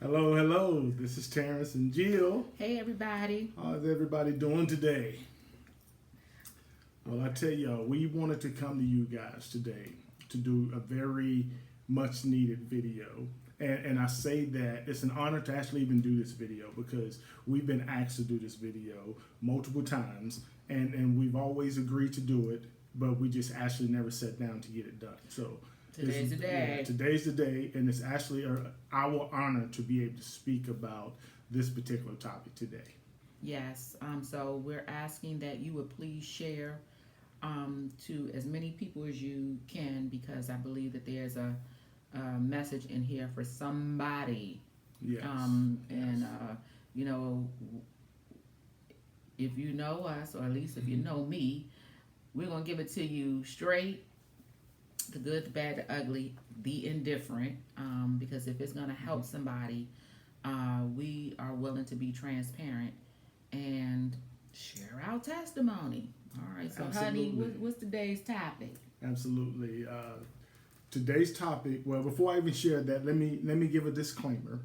Hello, hello. This is Terrence and Jill. Hey, everybody. How's everybody doing today? Well, I tell y'all, we wanted to come to you guys today to do a very much needed video. And I say that it's an honor to actually even do this video because we've been asked to do this video multiple times and we've always agreed to do it, but we just actually never sat down to get it done. So Today's the day. Yeah, today's the day, and it's actually our honor to be able to speak about this particular topic today. Yes. So we're asking that you would please share to as many people as you can, because I believe that there's a message in here for somebody. Yes. And you know, if you know us, or at least if you know me, we're gonna give it to you straight. The good, the bad, the ugly, the indifferent, because if it's going to help somebody, we are willing to be transparent and share our testimony. All right, so Absolutely. honey, what's today's topic? Absolutely. Today's topic. Well, before I even share that, let me give a disclaimer.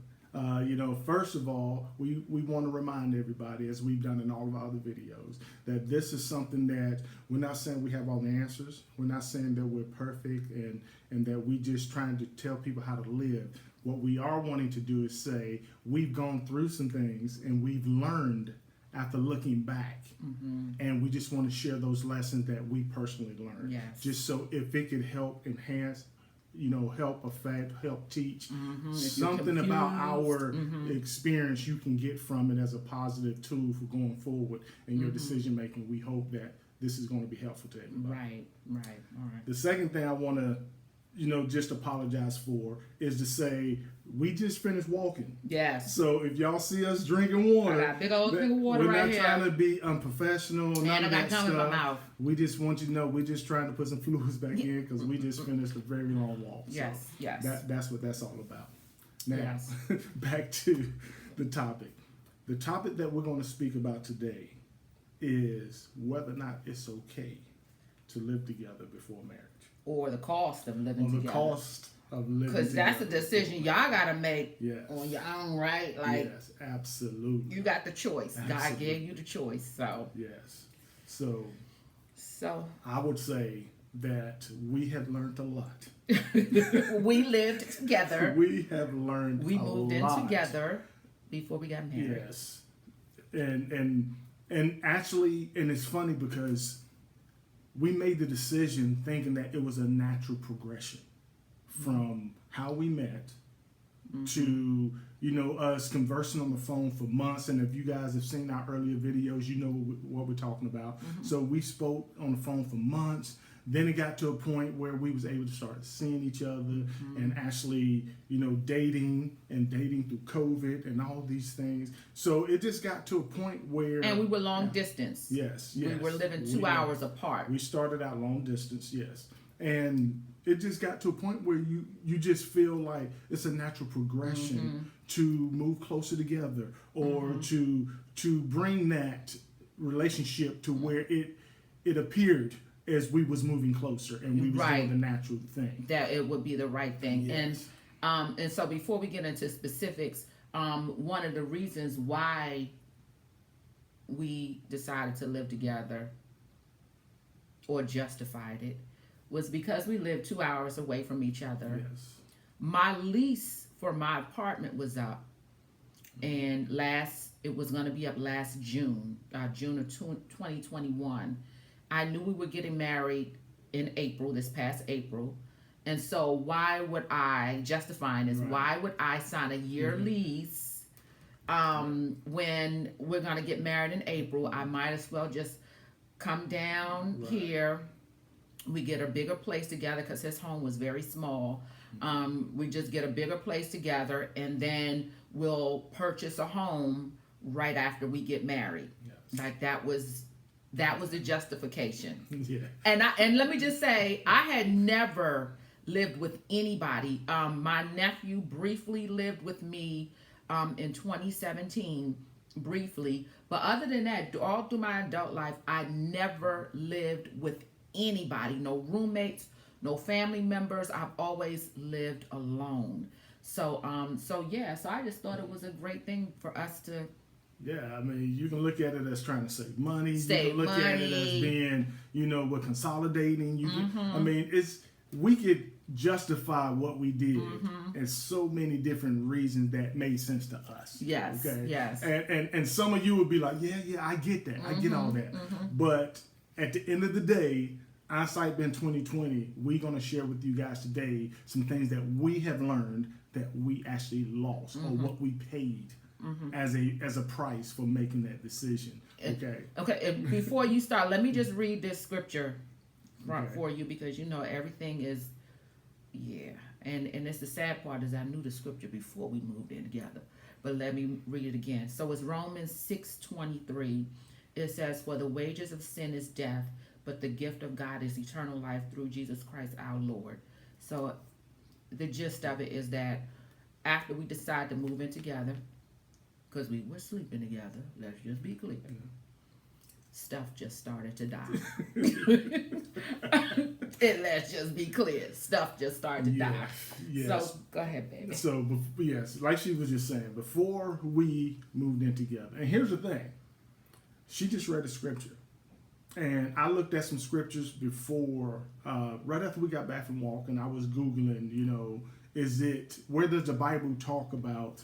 First of all, we want to remind everybody, as we've done in all of our other videos, that this is something that we're not saying we have all the answers. We're not saying that we're perfect and that we just trying to tell people how to live. What we are wanting to do is say we've gone through some things and we've learned after looking back. Mm-hmm. And we just want to share those lessons that we personally learned. Yes. Just so if it could help enhance, help affect, help teach, something about our experience you can get from it as a positive tool for going forward in your decision making. We hope that this is going to be helpful to everybody. Right, all right. The second thing I want to, just apologize for is to say we just finished walking. Yes. So if y'all see us drinking water, I got big old thing of water right here. We're not trying to be unprofessional. And none I of got that gum in my stuff. mouth. We just want you to know we're just trying to put some fluids back in because we just finished a very long walk. Yes, so yes. That's what that's all about. Now, Yes. back to the topic. The topic that we're going to speak about today is whether or not it's okay to live together before marriage. Or the cost of living Or the together. cost of living together. Because that's a decision y'all got to make Yes. on your own, right? Like, yes, absolutely. you got the choice. Absolutely. God gave you the choice. So Yes. So I would say that we have learned a lot. we lived together. We have learned We a moved in lot. together before we got married. Yes. And actually, and it's funny because we made the decision thinking that it was a natural progression from how we met to, us conversing on the phone for months. And if you guys have seen our earlier videos, you know what we're talking about. So we spoke on the phone for months. Then it got to a point where we was able to start seeing each other and actually, dating through COVID and all these things. So it just got to a point where... And we were long distance. Yes. We were living 2 hours apart. We started out long distance, yes. And it just got to a point where you just feel like it's a natural progression to move closer together or to bring that relationship to where it appeared as we was moving closer and we was doing the natural thing. That it would be the right thing. Yes. And so before we get into specifics, one of the reasons why we decided to live together or justified it was because we lived 2 hours away from each other. Yes. My lease for my apartment was up, and it was going to be up last June, June of 2021. I knew we were getting married in April, this past April, and so why would I sign a year lease when we're going to get married in April? I might as well just come down here. We get a bigger place together because his home was very small. We just get a bigger place together, and then we'll purchase a home right after we get married. Yes. Like that was the justification. Yeah. And let me just say, I had never lived with anybody. My nephew briefly lived with me in 2017, briefly. But other than that, all through my adult life, I never lived with anybody, no roommates, no family members. I've always lived alone. So I just thought it was a great thing for us to Yeah, I mean, you can look at it as trying to save money. You save can look at it as money. being, we're consolidating. I mean, we could justify what we did and so many different reasons that made sense to us. Yes, Okay. yes. And some of you would be like, yeah, I get that. I get all that. But at the end of the day, Eyesight Been 2020, we're going to share with you guys today some things that we have learned that we actually lost or what we paid as a price for making that decision. Okay. Okay. And before you start, let me just read this scripture Okay. for you, because everything is, and it's the sad part is I knew the scripture before we moved in together, but let me read it again. So it's Romans 6:23. It says, "For the wages of sin is death, but the gift of God is eternal life through Jesus Christ our Lord." So the gist of it is that after we decided to move in together, because we were sleeping together, let's just be clear, stuff just started to die. And let's just be clear, stuff just started to die. Yes. So go ahead, baby. So, yes, like she was just saying, before we moved in together, and here's the thing, she just read a scripture. And I looked at some scriptures before, right after we got back from walking, I was Googling, where does the Bible talk about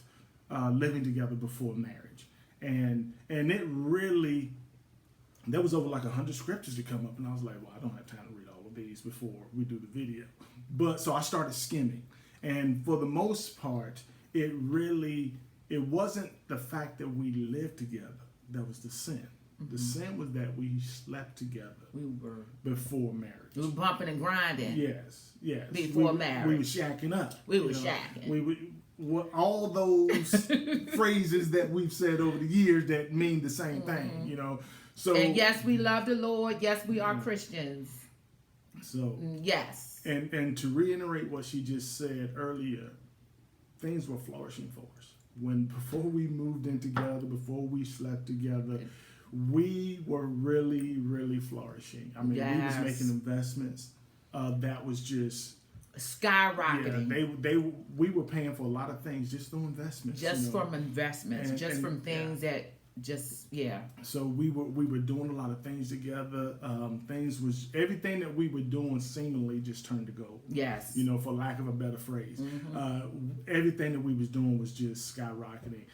living together before marriage? And it really, there was over like 100 scriptures to come up, and I was like, well, I don't have time to read all of these before we do the video. But so I started skimming, and for the most part, it wasn't the fact that we lived together that was the sin. The sin was that we slept together. We were before marriage. We were bumping and grinding. Yes. Before marriage. We were shacking up. We were shacking. All those phrases that we've said over the years that mean the same thing, So, and yes, we love the Lord. Yes, we are Christians. So yes. And to reiterate what she just said earlier, things were flourishing for us. Before we moved in together, before we slept together, we were really, really flourishing. I mean, we was making investments that was just skyrocketing. Yeah, we were paying for a lot of things just through investments. Just from investments, from things that So we were doing a lot of things together. Everything that we were doing seemingly just turned to gold. Yes. For lack of a better phrase. Everything that we was doing was just skyrocketing.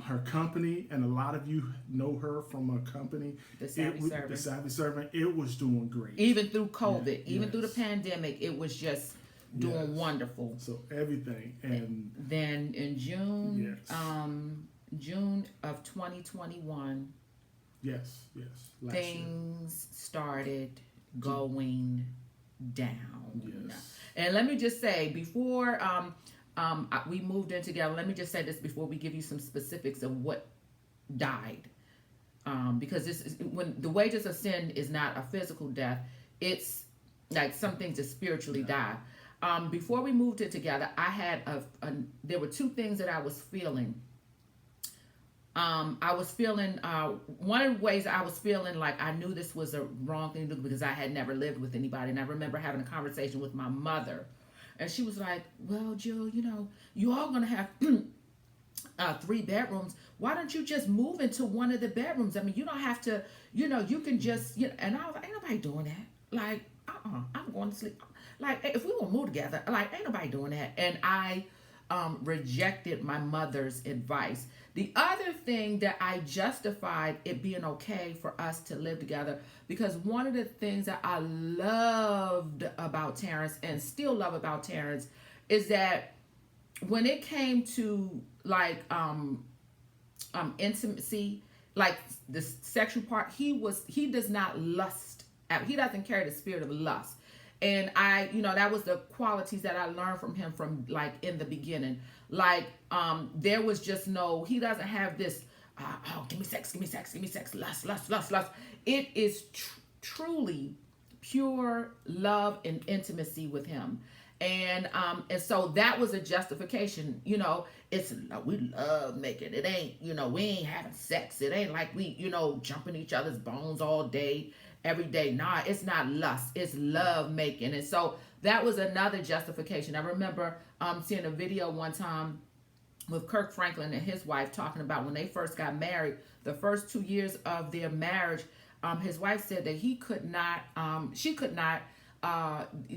Her company, and a lot of you know her from her company. The Savvy Servant. It was doing great. Even through COVID, even through the pandemic, it was just doing wonderful. So everything. And then in June, June of 2021, things started going down. Yes. And let me just say, before we moved in together, let me just say this before we give you some specifics of what died. Because this is, when the wages of sin is not a physical death, it's like some things that spiritually die. Before we moved in together, I had there were two things that I was feeling. I was feeling, one of the ways I was feeling like I knew this was a wrong thing to do because I had never lived with anybody. And I remember having a conversation with my mother. And she was like, well, Jill, you all going to have 3 bedrooms. Why don't you just move into one of the bedrooms? I mean, you don't have to, you can just, and I was like, ain't nobody doing that. Like, I'm going to sleep. Like, if we won't move together, like, ain't nobody doing that. And I rejected my mother's advice. The other thing that I justified it being okay for us to live together, because one of the things that I loved about Terrence and still love about Terrence is that when it came to like intimacy, like the sexual part, he does not lust. He doesn't carry the spirit of lust. And that was the qualities that I learned from him from like in the beginning. Like, there was just he doesn't have this, give me sex, lust. It is truly pure love and intimacy with him. And so that was a justification, it's, we love making it. Ain't, we ain't having sex. It ain't like we, jumping each other's bones all day. every day. Nah, it's not lust, it's love making. And so that was another justification. I remember seeing a video one time with Kirk Franklin and his wife talking about when they first got married, the first 2 years of their marriage, his wife said that he could not, she could not,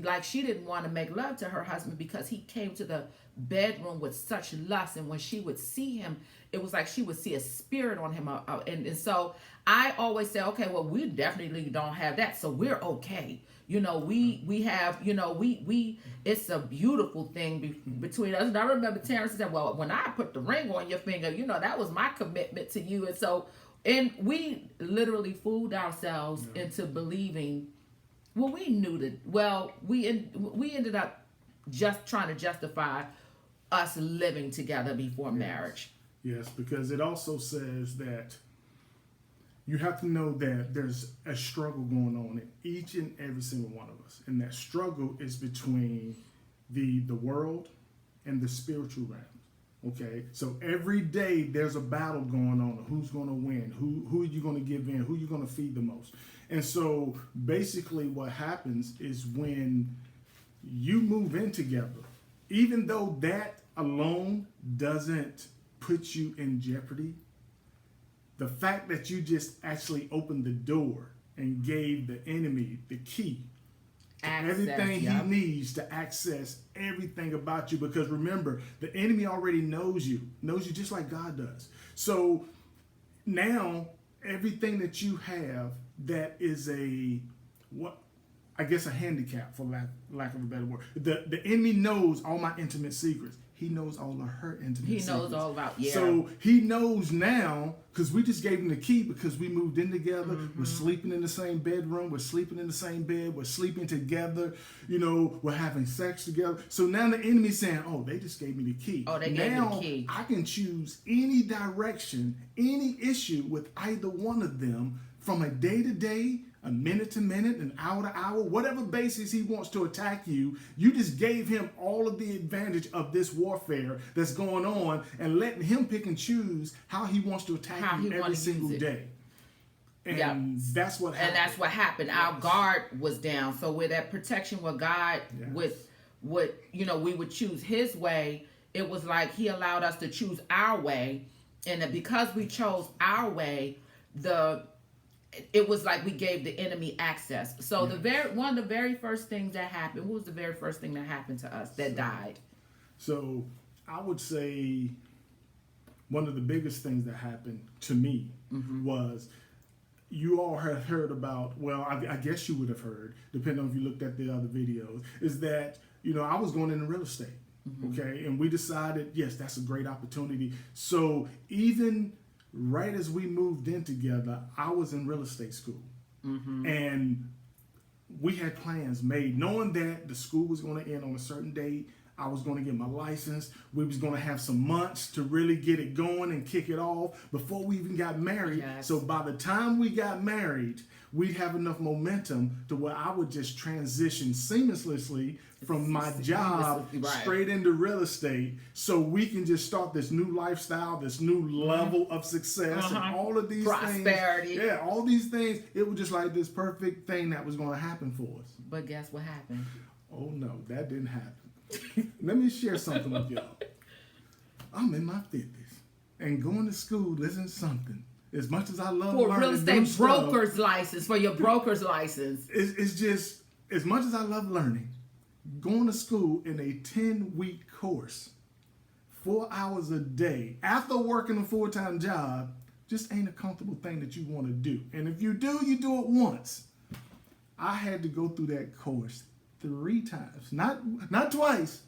like she didn't want to make love to her husband because he came to the bedroom with such lust, and when she would see him, it was like she would see a spirit on him, and so I always say, okay, well, we definitely don't have that, so we're okay. You know, we have, you know, we it's a beautiful thing between us. And I remember Terrence said, well, when I put the ring on your finger, you know, that was my commitment to you. And so, and we literally fooled ourselves into believing, well, we knew that, well, we ended up just trying to justify us living together before marriage. Yes, because it also says that you have to know that there's a struggle going on in each and every single one of us. And that struggle is between the world and the spiritual realm. Okay? So every day there's a battle going on. Who's going to win? Who are you going to give in? Who are you going to feed the most? And so basically what happens is when you move in together, even though that alone doesn't put you in jeopardy, the fact that you just actually opened the door and gave the enemy the key to everything he needs to access everything about you. Because remember, the enemy already knows you just like God does. So now everything that you have that is a handicap, for lack of a better word. The enemy knows all my intimate secrets. He knows all of her intimate secrets. He knows all about, So he knows now, because we just gave him the key because we moved in together. We're sleeping in the same bedroom. We're sleeping in the same bed. We're sleeping together. You know, we're having sex together. So now the enemy's saying, oh, they just gave me the key. Oh, they gave me the key. I can choose any direction, any issue with either one of them from a day to day, a minute to minute, an hour to hour, whatever basis he wants to attack you. You just gave him all of the advantage of this warfare that's going on and letting him pick and choose how he wants to attack you every single day. And that's what happened. And that's what happened. Our guard was down. So with that protection with God, with what, you know, we would choose his way, it was like he allowed us to choose our way. And that because we chose our way, it was like we gave the enemy access. So one of the very first things that happened, what was the very first thing that happened to us that died? So I would say one of the biggest things that happened to me was, you all have heard about, well, I guess you would have heard, depending on if you looked at the other videos, is that, you know, I was going into real estate. Okay. And we decided, yes, that's a great opportunity. So even right as we moved in together, I was in real estate school. And we had plans made, knowing that the school was going to end on a certain date. I was going to get my license. We was going to have some months to really get it going and kick it off before we even got married. So by the time we got married, we'd have enough momentum to where I would just transition seamlessly from my job straight into real estate, so we can just start this new lifestyle, this new level of success, and all of these prosperity. Things. Yeah, all these things. It was just like this perfect thing that was going to happen for us. But guess what happened? Oh no, that didn't happen. Let me share something with y'all. I'm in my 50s and going to school. Listen to something. As much as I love for learning real estate stuff, broker's license, for your broker's license. It's just, as much as I love learning, going to school in a 10-week course, 4 hours a day, after working a full-time job, just ain't a comfortable thing that you want to do. And if you do, you do it once. I had to go through that course 3 times, not twice,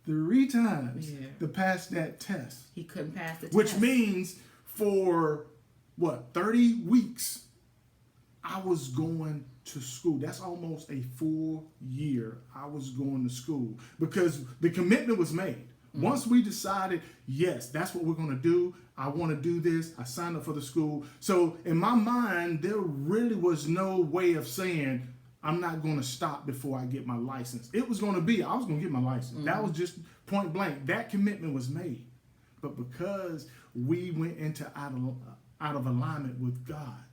3 times to pass that test. He couldn't pass the test. Which means for 30 weeks, I was going to school. That's almost a full year I was going to school because the commitment was made. Once we decided, yes, that's what we're going to do. I want to do this. I signed up for the school. So in my mind, there really was no way of saying, I'm not going to stop before I get my license. It was going to be, I was going to get my license. That was just point blank. That commitment was made. But because we went into out of alignment with God,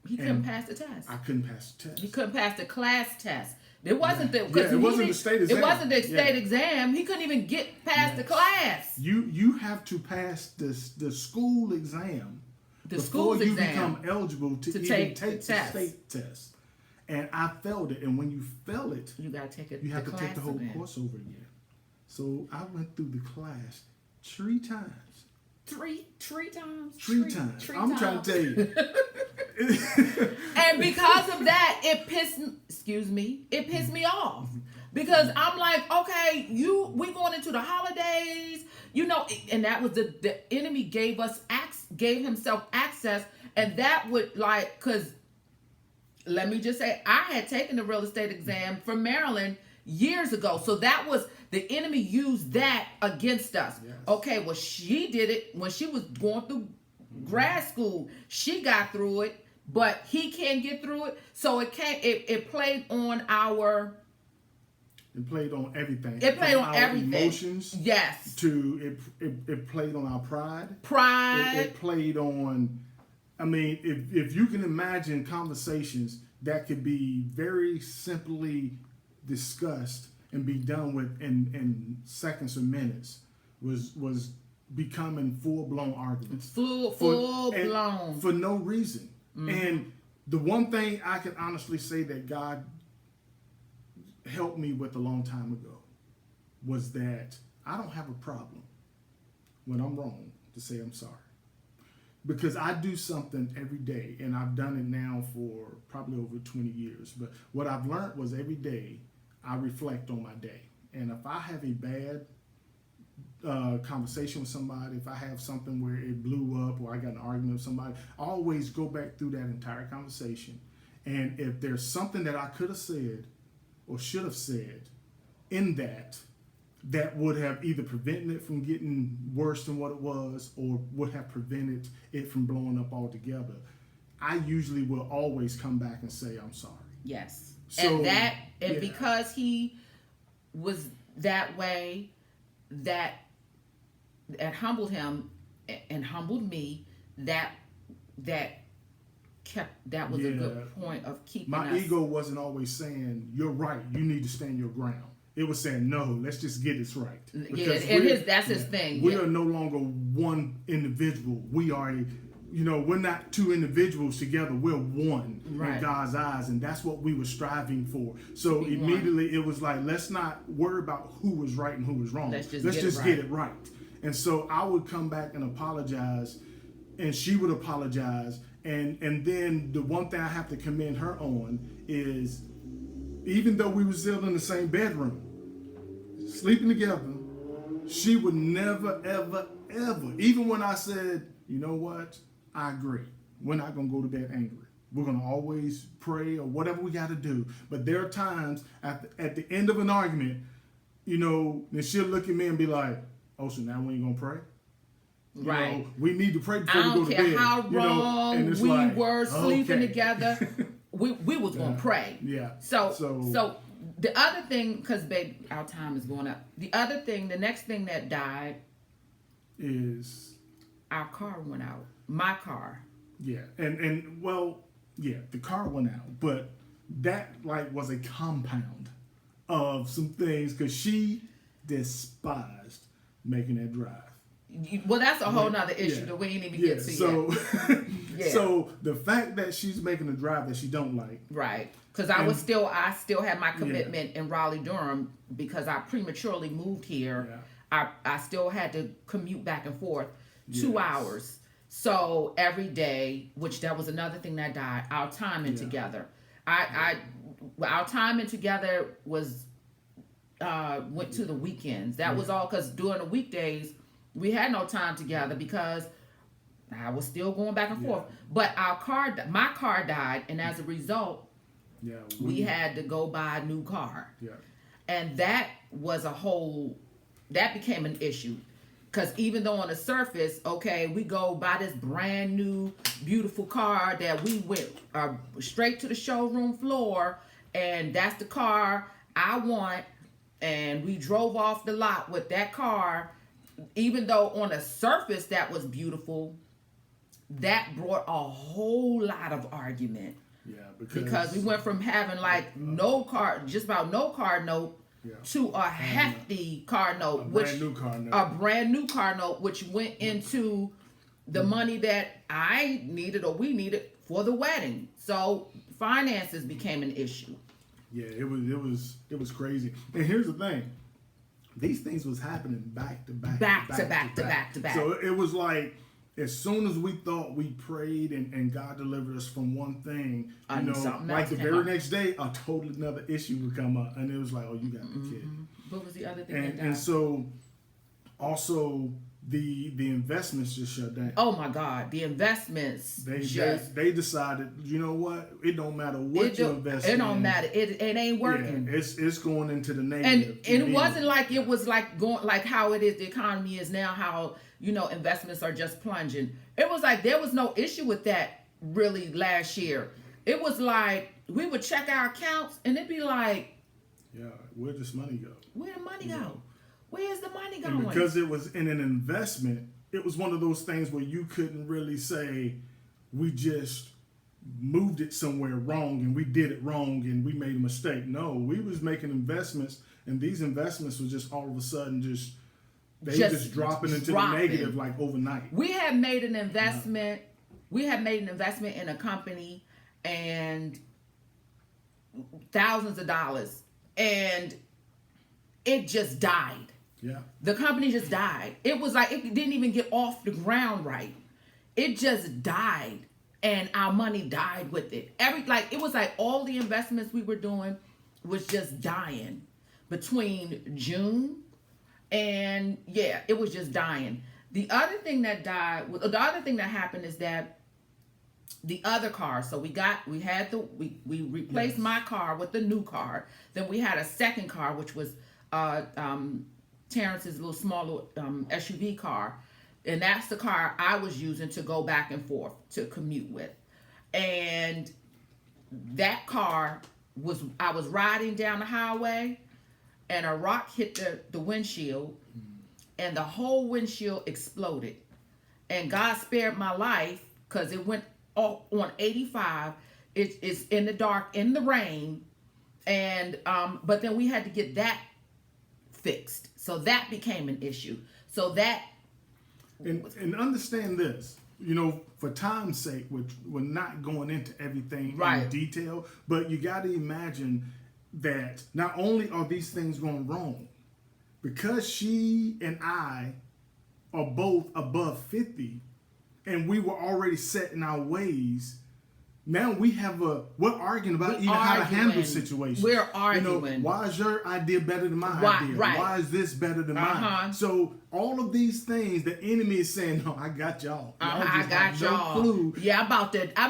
He couldn't pass the test. I couldn't pass the test. He couldn't pass the class test. It wasn't it wasn't the state exam. It wasn't the state exam. He couldn't even get past the class. You have to pass the school exam before you become eligible to even take the state test. And I failed it. And when you fail it, you gotta take it. You have to take the whole course over again. So I went through the class 3 times. Three times. Three times. I'm trying to tell you. And because of that, it pissed me off. Because I'm like, okay, we going into the holidays, and that was the enemy gave himself access, and that would because let me just say, I had taken the real estate exam from Maryland years ago, so that was the enemy used that against us. Yes. Okay, well, she did it when she was going through grad school. She got through it, but he can't get through it. So it played on our. It played on everything. It played on everything. Emotions. Yes. It played on our pride. It played on. I mean, if you can imagine conversations that could be very simply discussed and be done with in seconds or minutes, was becoming full-blown arguments. Full blown. For no reason. Mm-hmm. And the one thing I can honestly say that God helped me with a long time ago was that I don't have a problem when I'm wrong to say I'm sorry. Because I do something every day, and I've done it now for probably over 20 years. But what I've learned was every day I reflect on my day. And if I have a bad conversation with somebody, if I have something where it blew up or I got an argument with somebody, I always go back through that entire conversation. And if there's something that I could have said or should have said in that would have either prevented it from getting worse than what it was or would have prevented it from blowing up altogether, I usually will always come back and say, I'm sorry. Yes. So, because he was that way, that humbled him and humbled me, that was a good point of keeping my ego wasn't always saying, you're right, you need to stand your ground. It was saying, no, let's just get this right. Because and that's his thing. We are no longer one individual. We are we're not 2 individuals together. We're one in God's eyes, and that's what we were striving for. So immediately it was like, let's not worry about who was right and who was wrong. Let's just get it right. And so I would come back and apologize, and she would apologize. And then the one thing I have to commend her on is, even though we were still in the same bedroom, sleeping together, she would never, ever, ever, even when I said, you know what, I agree. We're not going to go to bed angry. We're going to always pray or whatever we got to do. But there are times at the end of an argument, and she'll look at me and be like, oh, so now we ain't going to pray? Right. We need to pray before we go to bed. I don't care how wrong we were sleeping together. We was going to pray. Yeah. So the other thing, because babe, our time is going up. The next thing that died is our car went out. My car. Yeah. And well, yeah, the car went out, but that was a compound of some things, because she despised making that drive. Well, that's a whole nother issue that we ain't even get to yet. So the fact that she's making a drive that she don't like, right? Because I still had my commitment in Raleigh, Durham, because I prematurely moved here. Yeah. I still had to commute back and forth 2 hours. So every day, which that was another thing that died, our timing together. Our timing together was went to the weekends. That was all, because during the weekdays we had no time together because I was still going back and forth. But my car died, and as a result, we had to go buy a new car. Yeah. And that was that became an issue. Because even though on the surface, we go buy this brand new, beautiful car that we went straight to the showroom floor, and that's the car I want, and we drove off the lot with that car. Even though on the surface that was beautiful, that brought a whole lot of argument. Yeah, because we went from having like no car, just about no car note, to a hefty car note, a brand new car note, which went into the money that I needed or we needed for the wedding. So finances became an issue. Yeah, it was crazy. And here's the thing. These things was happening back to back. So it was like, as soon as we thought we prayed and God delivered us from one thing, you know, like the very next day, a totally another issue would come up. And it was like, oh, you got the kid. What was the other thing? And so also the investments just shut down. Oh my God, the investments. They decided, you know what? It don't matter what you invest in. It don't matter. It ain't working. Yeah, it's going into the negative. And it wasn't like it was like going like how it is. The economy is now. How, you know, investments are just plunging. It was like there was no issue with that really last year. It was like we would check our accounts and it'd be like, yeah, where'd this money go? Where'd the money go? Where's the money going? And because it was in an investment, it was one of those things where you couldn't really say we just moved it somewhere wrong and we did it wrong and we made a mistake. No, we was making investments, and these investments were just all of a sudden just dropping into the negative like overnight. We had made an investment. We had made an investment in a company and thousands of dollars, and it just died. Yeah. The company just died. It was like it didn't even get off the ground right. It just died, and our money died with it. It was like all the investments we were doing was just dying between June and it was just dying. The other thing that happened is that the other car. So we replaced my car with the new car. Then we had a second car, which was Terrence's little small SUV car, and that's the car I was using to go back and forth to commute with. And that car I was riding down the highway, and a rock hit the windshield, and the whole windshield exploded. And God spared my life because it went off on 85. It's in the dark, in the rain, and but then we had to get that fixed. So that became an issue. So that and understand this, you know, for time's sake, we're not going into everything in detail, but you got to imagine that not only are these things going wrong, because she and I are both above 50, and we were already set in our ways. Now we're arguing about how to handle situations. We're arguing. You know, why is your idea better than my idea? Right. Why is this better than mine? So all of these things, the enemy is saying, "No, I got y'all. I got y'all. No clue." Yeah, I'm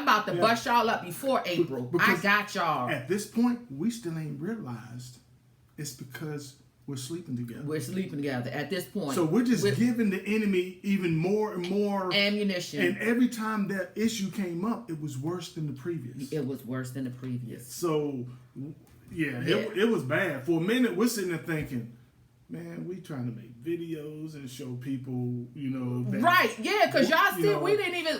about to bust y'all up before April. I got y'all. At this point, we still ain't realized it's because we're sleeping together. We're sleeping together at this point. So we're giving the enemy even more and more ammunition. And every time that issue came up, it was worse than the previous. It was worse than the previous. So, it was bad. For a minute, we're sitting there thinking, man, we trying to make videos and show people, you know. Because y'all see,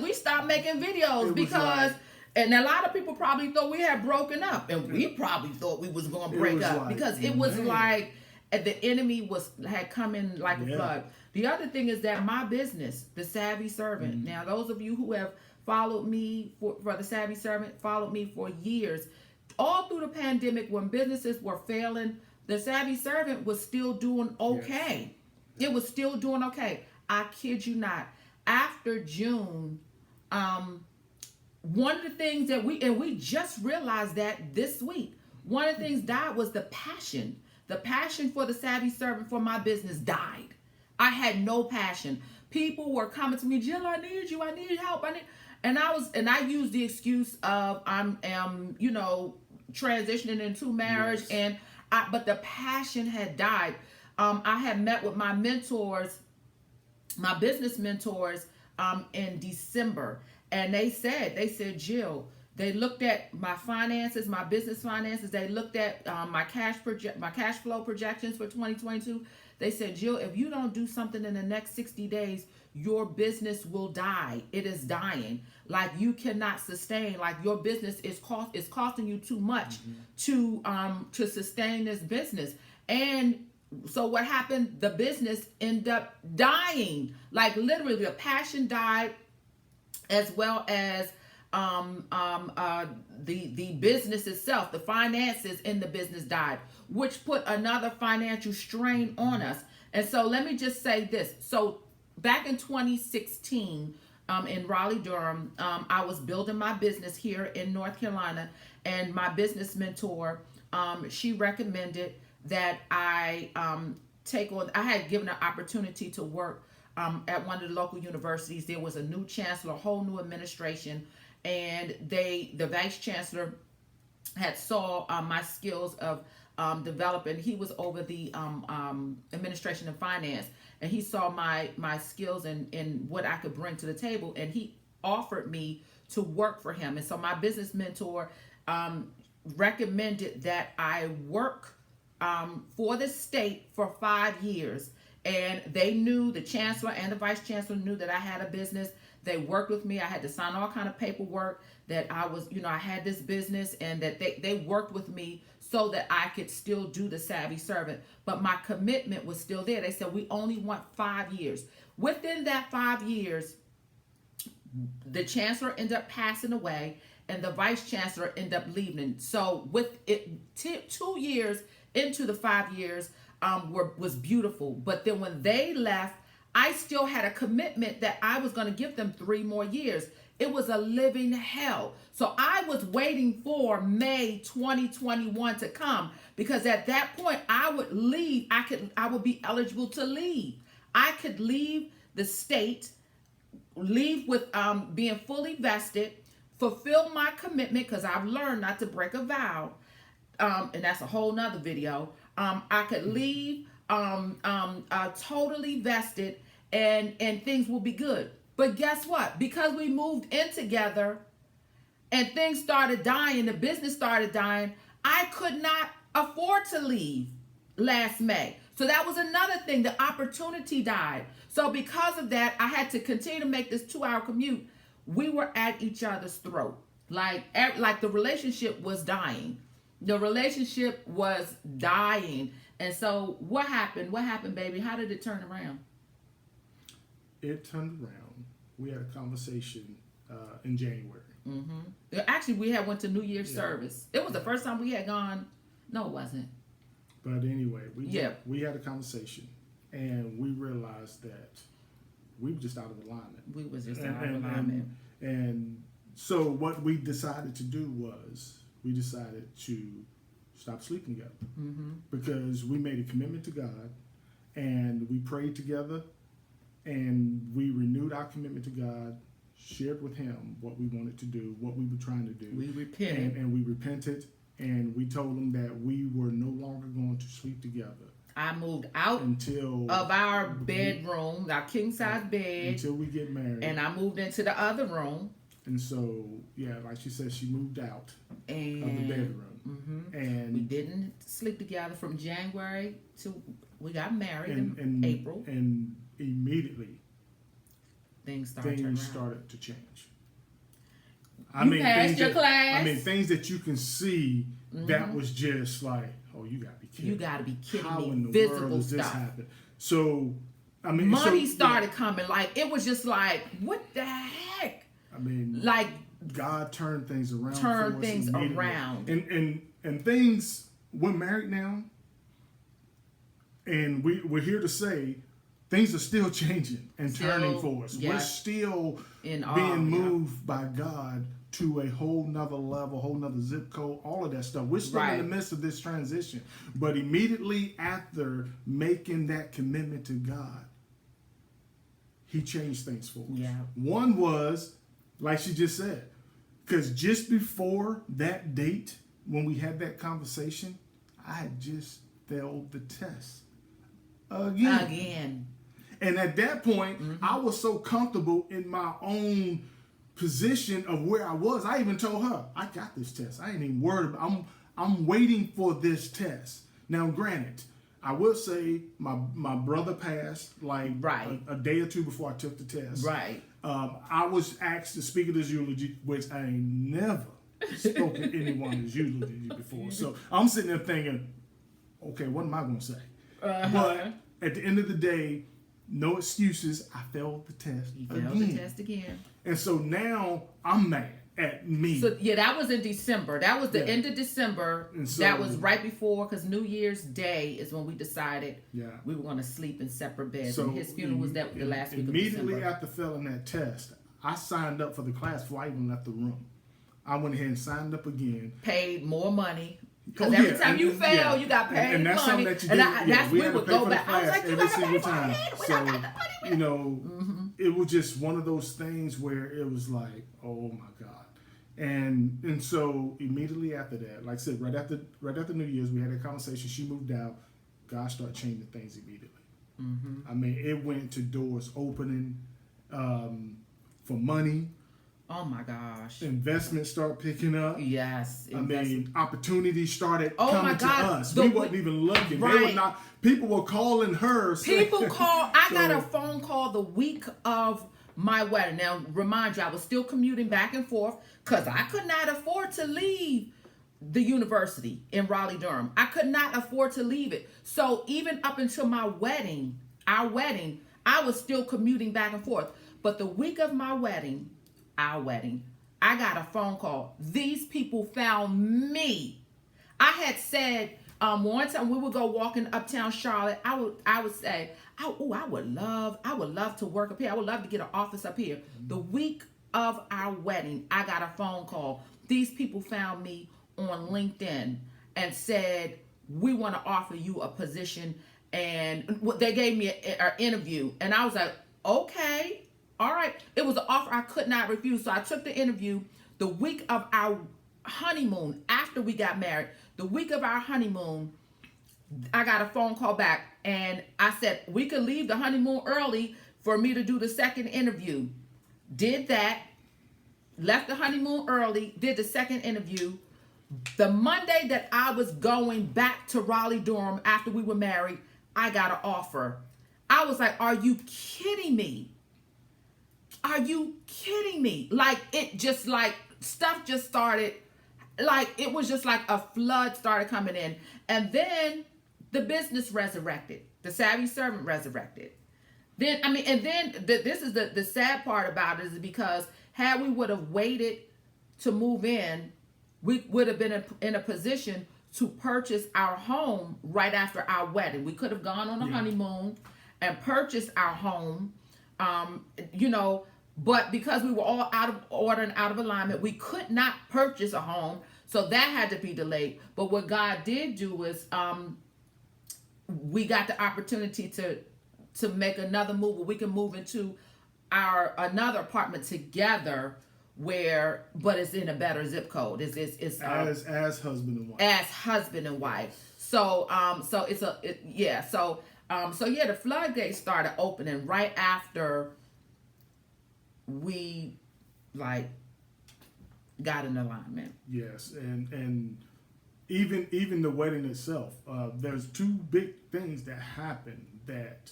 we stopped making videos because... And a lot of people probably thought we had broken up. And we probably thought we was going to break up. Because it was like... the enemy had come in like a flood. The other thing is that my business, The Savvy Servant. Now, those of you who have followed me for The Savvy Servant, followed me for years, all through the pandemic when businesses were failing, The Savvy Servant was still doing okay. Yes. It was still doing okay. I kid you not. After June, one of the things that we just realized that this week, one of the things died was the passion. The passion for The Savvy Servant, for my business, died. I had no passion. People were coming to me, Jill, I need you. I need help. And I used the excuse of I'm transitioning into marriage, but the passion had died. I had met with my mentors, my business mentors, in December, and they said, Jill. They looked at my finances, my business finances. They looked at my cash flow projections for 2022. They said, Jill, if you don't do something in the next 60 days, your business will die. It is dying. Like, you cannot sustain. Like, your business is costing you too much to sustain this business. And so what happened? The business ended up dying. Like, literally, the passion died, as well as the business itself, the finances in the business died, which put another financial strain on us. And so let me just say this. So back in 2016, in Raleigh, Durham, I was building my business here in North Carolina, and my business mentor, she recommended that I take on. I had given an opportunity to work at one of the local universities. There was a new chancellor, a whole new administration, and the vice chancellor had saw my skills of developing. He was over the administration and finance, and he saw my skills and what I could bring to the table, and he offered me to work for him. And so my business mentor recommended that I work for the state for 5 years. And they knew, the chancellor and the vice chancellor knew that I had a business. They worked with me. I had to sign all kind of paperwork that I was, I had this business, and that they worked with me so that I could still do the savvy servant. But my commitment was still there. They said, we only want 5 years. Within that 5 years, the chancellor ended up passing away, and the vice chancellor ended up leaving. So with it, 2 years into the 5 years, was beautiful. But then when they left, I still had a commitment that I was going to give them 3 more years. It was a living hell. So I was waiting for May 2021 to come, because at that point I would leave. I would be eligible to leave. I could leave the state, leave with being fully vested, fulfill my commitment, because I've learned not to break a vow. And that's a whole nother video. I could leave totally vested, and things will be good. But guess what? Because we moved in together and things started dying, the business started dying, I could not afford to leave last May. So that was another thing. The opportunity died. So because of that, I had to continue to make this 2-hour commute. We were at each other's throat. Like the relationship was dying. The relationship was dying. And so what happened? What happened, baby? How did it turn around? It turned around. We had a conversation in January. Mm-hmm. Actually, we had went to New Year's service. It was the first time we had gone. No, it wasn't. But anyway, we had a conversation, and we realized that we were just out of alignment. We was just out of alignment. And so what we decided to do was we decided to stop sleeping together, because we made a commitment to God, and we prayed together, and we renewed our commitment to God, shared with Him what we wanted to do, what we were trying to do. We repented. And we repented, and we told Him that we were no longer going to sleep together. I moved out of our bedroom, our king-size bed. Until we get married. And I moved into the other room. And so, like she said, she moved out of the bedroom. And we didn't sleep together from January to we got married in April. And immediately, things started to change. Passed your class. I mean, things that you can see that was just like, oh, you gotta be kidding. You gotta be kidding How me. in the Visible world does stuff. this happen? So, money started coming. Like, it was just like, what the heck? I mean, like, God turned things around. And things, we're married now, and we're here to say things are still changing and turning for us. We're still being moved by God to a whole nother level, whole nother zip code, all of that stuff. We're still in the midst of this transition. But immediately after making that commitment to God, He changed things for us. Yeah. One was, like she just said, because just before that date, when we had that conversation, I had just failed the test. Again. And at that point, I was so comfortable in my own position of where I was. I even told her, I got this test. I ain't even worried about it. I'm waiting for this test. Now, granted, I will say my brother passed like Right. a day or two before I took the test. Right. I was asked to speak at his eulogy, which I ain't never spoken at anyone's eulogy before. So I'm sitting there thinking, okay, what am I going to say? But at the end of the day, no excuses. I failed the test again. And so now I'm mad at me. So yeah, that was in December. That was the end of December. And so, that was right before, because New Year's Day is when we decided we were going to sleep in separate beds. So and his funeral was the last week of December. Immediately after failing that test, I signed up for the class before I even left the room. I went ahead and signed up again. Paid more money. Because every time you fail, you got paid and that's money. Something that you did. We would go back. I was like, every single time. So, it was just one of those things where it was like, oh my God. And so immediately after that, like I said, right after New Year's, we had a conversation. She moved out. God started changing things immediately. I mean, it went to doors opening for money. Oh my gosh. Investments start picking up. Yes. I mean, opportunities started coming to us. We wasn't even looking. Right. They were not. People were calling her. I got a phone call the week of my wedding. Now, remind you, I was still commuting back and forth because I could not afford to leave the university in Raleigh-Durham. I could not afford to leave it. So even up until our wedding, I was still commuting back and forth. But the week of my wedding, I got a phone call. These people found me. I had said one time we would go walking uptown Charlotte. I would say, I would love to work up here. I would love to get an office up here. The week of our wedding, I got a phone call. These people found me on LinkedIn and said, we want to offer you a position. And they gave me an interview. And I was like, okay. All right. It was an offer I could not refuse. So I took the interview the week of our honeymoon, after we got married. The week of our honeymoon, I got a phone call back and I said, we could leave the honeymoon early for me to do the second interview. Did that. Left the honeymoon early, did the second interview. The Monday that I was going back to Raleigh-Durham after we were married, I got an offer. I was like, are you kidding me? Are you kidding me? Like, it just like, stuff just started, like, it was just like a flood started coming in. And then the business resurrected. The savvy servant resurrected. Then, this is the sad part about it, is because had we would have waited to move in, we would have been in a position to purchase our home right after our wedding. We could have gone on a honeymoon and purchased our home, but because we were all out of order and out of alignment, we could not purchase a home. So that had to be delayed. But what God did do is we got the opportunity to make another move where we can move into another apartment together, but it's in a better zip code. It's as husband and wife. As husband and wife. So the floodgates started opening right after we got in alignment. Yes, and even the wedding itself, there's two big things that happened that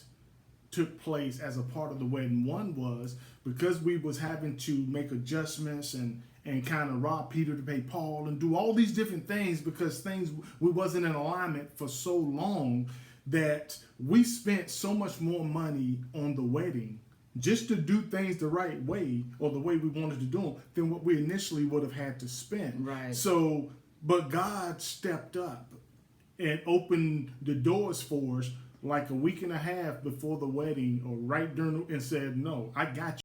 took place as a part of the wedding. One was because we was having to make adjustments and kind of rob Peter to pay Paul and do all these different things because we wasn't in alignment for so long that we spent so much more money on the wedding just to do things the right way or the way we wanted to do them than what we initially would have had to spend. Right. So, but God stepped up and opened the doors for us like a week and a half before the wedding or right during and said, no, I got you.